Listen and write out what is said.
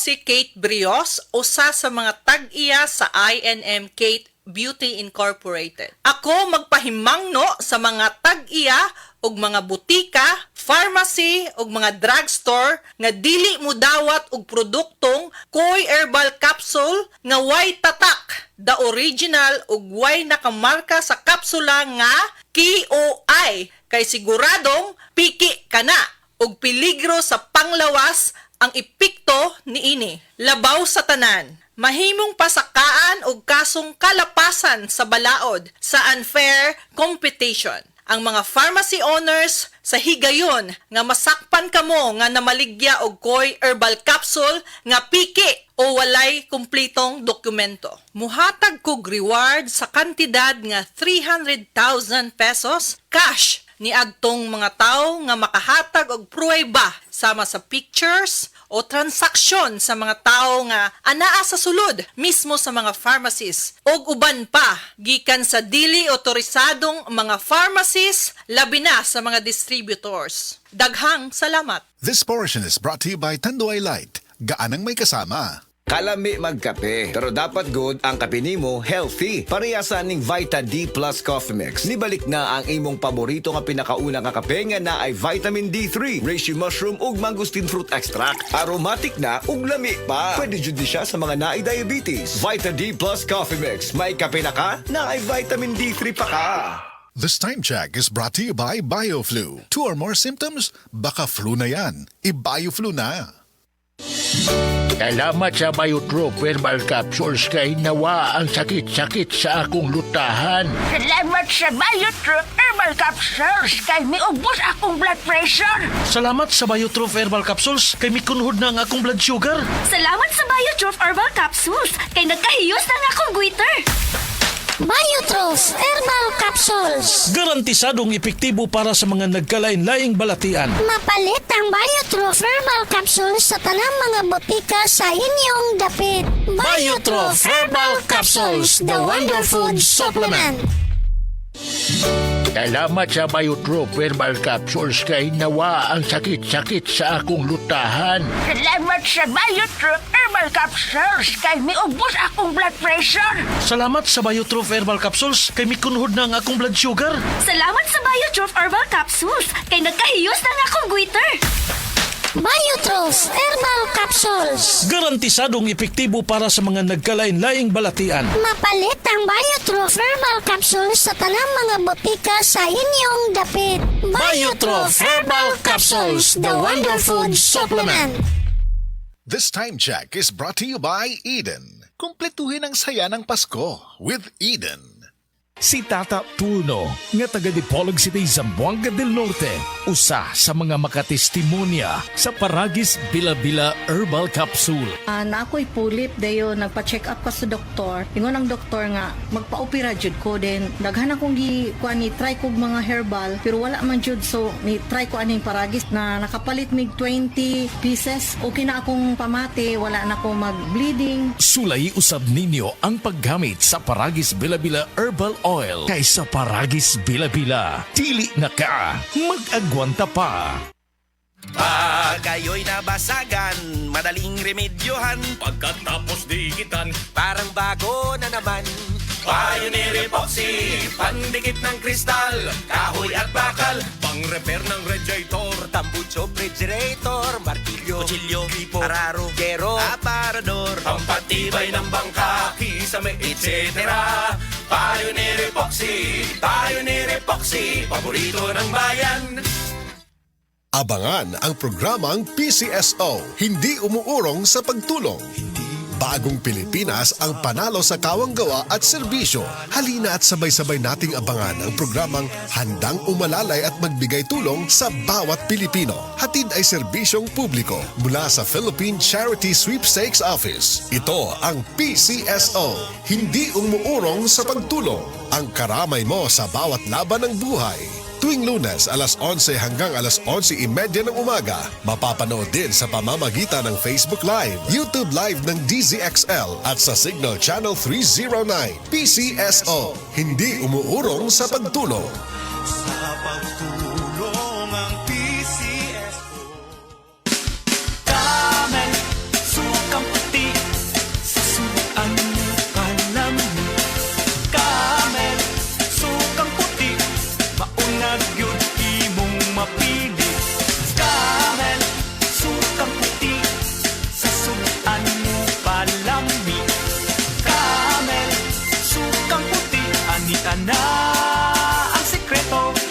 si Kate Brios, usa sa mga tag-iya sa I&M Kate Beauty Incorporated. Ako magpahimangno sa mga tag-iya og mga butika, pharmacy ug mga drugstore nga dili mo dawat og produktong Koy Herbal Capsule nga way tatak, the original ug way nakamarka sa kapsula nga KOI kay siguradong piki kana ug peligro sa panglawas ang epekto niini. Labaw sa tanan, mahimong pasakaan og kasong kalapasan sa balaod sa unfair competition. Ang mga pharmacy owners sa higayon nga masakpan kamo nga namaligya og Koy Herbal Capsule nga piki o walay kumplitong dokumento. Muhatag kog reward sa kantidad nga 300,000 pesos cash ni agtong mga tao nga makahatag og pruweba sama sa pictures o transaksyon sa mga tao nga anaa sa sulod mismo sa mga pharmacies og uban pa gikan sa dili otorisadong mga pharmacies labi na sa mga distributors. Daghang salamat. This portion is brought to you by Tanduay Light. Gaanang may kasama. Kalami magkape, pero dapat good ang kape nimo healthy. Parehasan ning Vita D Plus Coffee Mix. Nibalik na ang imong paborito nga pinakauna nga kape nga na ay vitamin D3, reishi mushroom ug mangosteen fruit extract. Aromatic na ug lami pa. Pwede jud ni siya sa mga naay diabetes. Vita D Plus Coffee Mix. May kape na ka, na ay vitamin D3 pa ka. This time check is brought to you by BioFlu. 2 or more symptoms? Baka flu na yan. I-BioFlu na. Salamat sa Biotrop Herbal Capsules kay nawa ang sakit-sakit sa akong lutahan. Salamat sa Biotrop Herbal Capsules kay miubos akong blood pressure. Salamat sa Biotrop Herbal Capsules kay mikunhod na ang akong blood sugar. Salamat sa Biotrop Herbal Capsules kay nagkahiyos na nga akong goiter. Biotrop Herbal Capsules. Garantisadong epektibo para sa mga nagkalain-laing balatian. Mapalit ang Biotrop Herbal Capsules sa tanang mga botika sa inyong dapit. Biotrop Herbal Capsules, the Wonder Food Supplement. Salamat sa Biotrop Herbal Capsules kay nawa ang sakit-sakit sa akong lutahan. Salamat sa Biotrop Herbal Capsules kay miubos akong blood pressure. Salamat sa Biotrop Herbal Capsules kay mikunhod na ang akong blood sugar. Salamat sa Biotrop Herbal Capsules kay nagkahiyos na nga akong goiter. Biotrop Herbal Capsules. Garantisadong epektibo para sa mga nagkalain-laing balatian. Mapalit ang Biotrop Herbal Capsules sa tanang mga botika sa inyong dapit. Biotrop Herbal Capsules, the Wonder Food Supplement. This time check is brought to you by Eden. Kumpletuhin ang saya ng Pasko with Eden. Si Tata Turno, nga taga Dipolog City, Zamboanga del Norte, usa sa mga makatestimonya sa Paragis Bila-Bila Herbal Capsule. Na ako'y pulip dayo nagpa-check up ka sa doktor. Ingon ang doktor nga magpa-opera jud ko din. Daghan akong ni try kog mga herbal pero wala man jud, so ni try ko aning Paragis na nakapalit mig 20 pieces. Okay na akong pamati, wala na ako mag-bleeding. Sulay usab ninyo ang paggamit sa Paragis Bila-Bila Herbal Oil kaysa Paragis Bila-Bila. Dili na ka, mag-agwanta pa. Pag kayo'y nabasagan, madaling remedyohan. Pagkatapos dikitan, parang bago na naman. Pioneer Epoxy, pandikit ng kristal, kahoy at bakal, pang-repair ng radiator, tambucho, refrigerator, martilyo, kutsilyo, gripo, araro, gero, aparador, pampatibay ng bangka, kisame, etc. Pioneer Epoxy, paborito ng bayan. Abangan ang programang PCSO, hindi umuurong sa pagtulong. Bagong Pilipinas ang panalo sa kawanggawa at serbisyo. Halina at sabay-sabay nating abangan ang programang handang umalalay at magbigay tulong sa bawat Pilipino. Hatid ay serbisyong publiko mula sa Philippine Charity Sweepstakes Office. Ito ang PCSO, hindi umuurong sa pagtulong. Ang karamay mo sa bawat laban ng buhay. Tuwing Lunes, alas 11 hanggang alas 11:30 ng umaga. Mapapanood din sa pamamagitan ng Facebook Live, YouTube Live ng DZXL at sa Signal Channel 309. PCSO, hindi umuurong sa pagtulong. Sa pagtulong ang PCSO. Damay, sukang sikreto